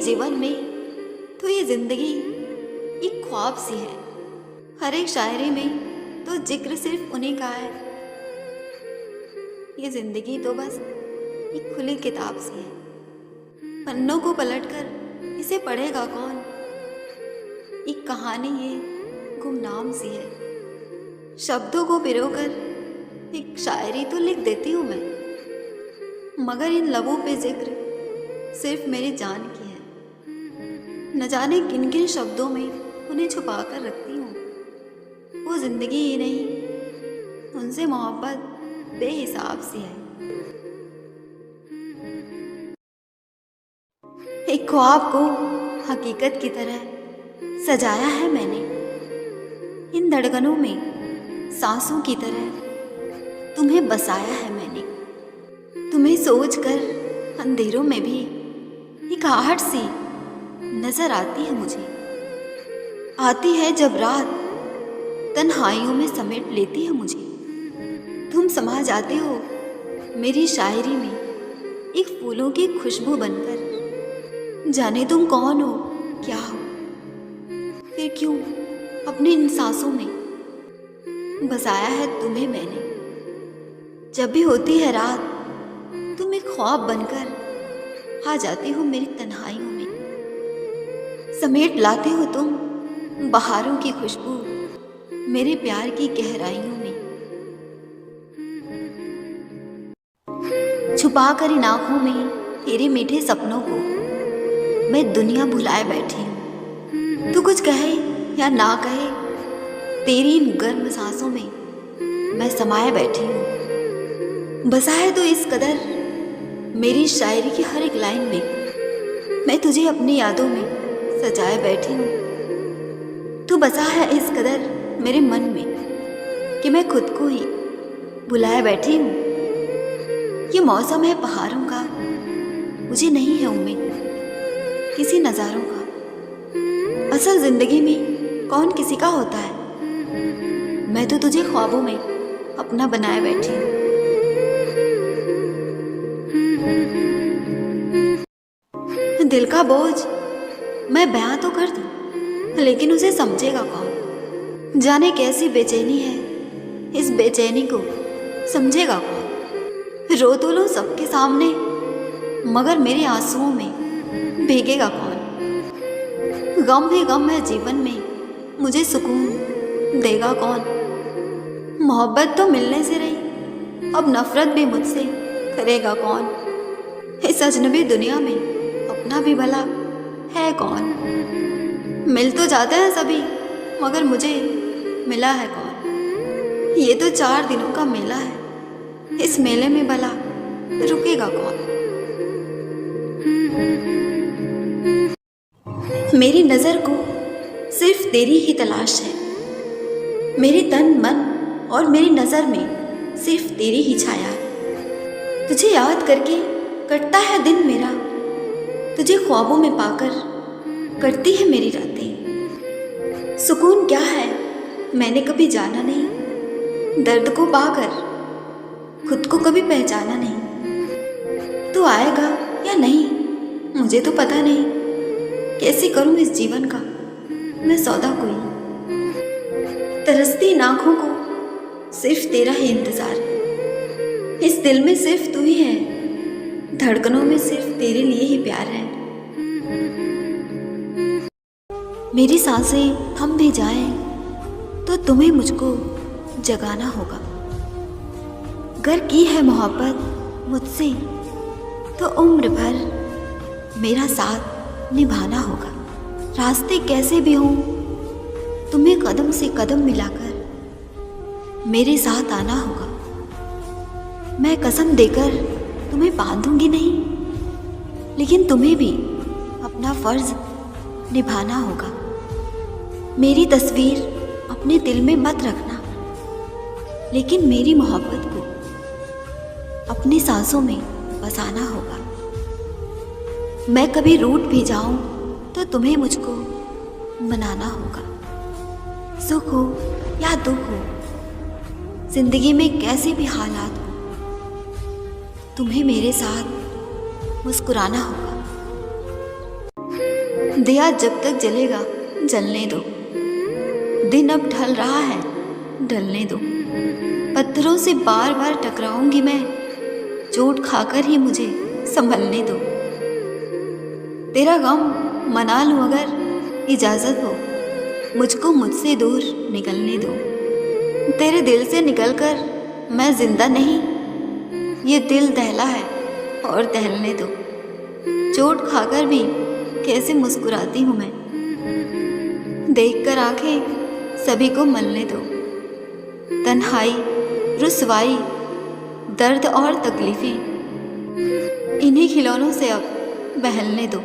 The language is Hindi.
जीवन में तो ये जिंदगी एक ख्वाब सी है। हर एक शायरी में तो जिक्र सिर्फ उन्हीं का है। ये जिंदगी तो बस एक खुली किताब सी है, पन्नों को पलटकर इसे पढ़ेगा कौन। एक कहानी ये गुमनाम सी है, शब्दों को पिरोकर एक शायरी तो लिख देती हूँ मैं, मगर इन लबों पे जिक्र सिर्फ मेरी जान की है। न जाने किन किन शब्दों में उन्हें छुपा कर रखती हूँ। वो जिंदगी ही नहीं, उनसे मोहब्बत बेहिसाब सी है। एक ख्वाब को हकीकत की तरह सजाया है मैंने, इन धड़कनों में सांसों की तरह तुम्हें बसाया है मैंने। तुम्हें सोचकर अंधेरों में भी एक आहट सी नजर आती है मुझे। आती है जब रात तन्हाइयों में समेट लेती है मुझे। तुम समा जाते हो मेरी शायरी में एक फूलों की खुशबू बनकर। जाने तुम कौन हो, क्या हो, फिर क्यों अपनी इन सांसों में बसाया है तुम्हें मैंने। जब भी होती है रात तुम एक ख्वाब बनकर आ जाती हो मेरी तन्हाइयों में। समेट लाते हो तुम बहारों की खुशबू मेरे प्यार की गहराइयों में। छुपा कर इन आँखों में तेरे मीठे सपनों को मैं दुनिया भुलाए बैठी हूँ। तू कुछ कहे या ना कहे, तेरी इन गर्म सांसों में मैं समाये बैठी हूँ। बसा है तो इस कदर मेरी शायरी की हर एक लाइन में, मैं तुझे अपनी यादों में सजाए बैठी हूँ। तू बसा है इस कदर मेरे मन में कि मैं खुद को ही भुलाए बैठी हूँ। ये मौसम है पहाड़ों का, मुझे नहीं है उम्मीद किसी नज़ारों का। असल जिंदगी में कौन किसी का होता है, मैं तो तुझे ख्वाबों में अपना बनाए बैठी हूँ। दिल का बोझ मैं बयां तो कर दूं, लेकिन उसे समझेगा कौन। जाने कैसी बेचैनी है, इस बेचैनी को समझेगा कौन। रो तो लो सबके सामने, मगर मेरे आंसुओं में भीगेगा कौन। गम ही गम है जीवन में, मुझे सुकून देगा कौन। मोहब्बत तो मिलने से रही, अब नफरत भी मुझसे करेगा कौन। इस अजनबी दुनिया में अपना भी भला है कौन। मिल तो जाते हैं सभी, मगर मुझे मिला है कौन। ये तो 4 दिनों का मेला है, इस मेले में भला रुकेगा कौन। मेरी नजर को सिर्फ तेरी ही तलाश है, मेरे तन मन और मेरी नजर में सिर्फ तेरी ही छाया है। तुझे याद करके कटता है दिन मेरा, तुझे ख्वाबों में पाकर कटती है मेरी रातें। सुकून क्या है मैंने कभी जाना नहीं, दर्द को पाकर खुद को कभी पहचाना नहीं। तू आएगा या नहीं मुझे तो पता नहीं, कैसे करूं इस जीवन का मैं सौदा कोई। तरसती इन आँखों को सिर्फ तेरा ही इंतजार है, इस दिल में सिर्फ तू ही है, धड़कनों में सिर्फ तेरे लिए ही प्यार है। मेरी सांसें थम भी जाएं तो तुम्हें मुझको जगाना होगा। गर की है मोहब्बत मुझसे तो उम्र भर मेरा साथ निभाना होगा। रास्ते कैसे भी हों तुम्हें कदम से कदम मिलाकर मेरे साथ आना होगा। मैं कसम देकर तुम्हें बांधूंगी नहीं, लेकिन तुम्हें भी अपना फर्ज निभाना होगा। मेरी तस्वीर अपने दिल में मत रखना, लेकिन मेरी मोहब्बत को अपनी सांसों में बसाना होगा। मैं कभी रूठ भी जाऊं तो तुम्हें मुझको मनाना होगा। सुख हो या दुख हो, जिंदगी में कैसे भी हालात हो, तुम्हें मेरे साथ मुस्कुराना होगा। दिया जब तक जलेगा जलने दो, दिन अब ढल रहा है ढलने दो। पत्थरों से बार बार टकराऊंगी मैं, चोट खाकर ही मुझे संभलने दो। तेरा गम मना लूं अगर इजाज़त हो, मुझको मुझसे दूर निकलने दो। तेरे दिल से निकलकर मैं जिंदा नहीं, ये दिल दहला है और दहलने दो। चोट खाकर भी कैसे मुस्कुराती हूँ मैं, देखकर आंखें सभी को मलने दो। तन्हाई, रुसवाई, दर्द और तकलीफें, इन्हीं खिलौनों से अब बहलने दो।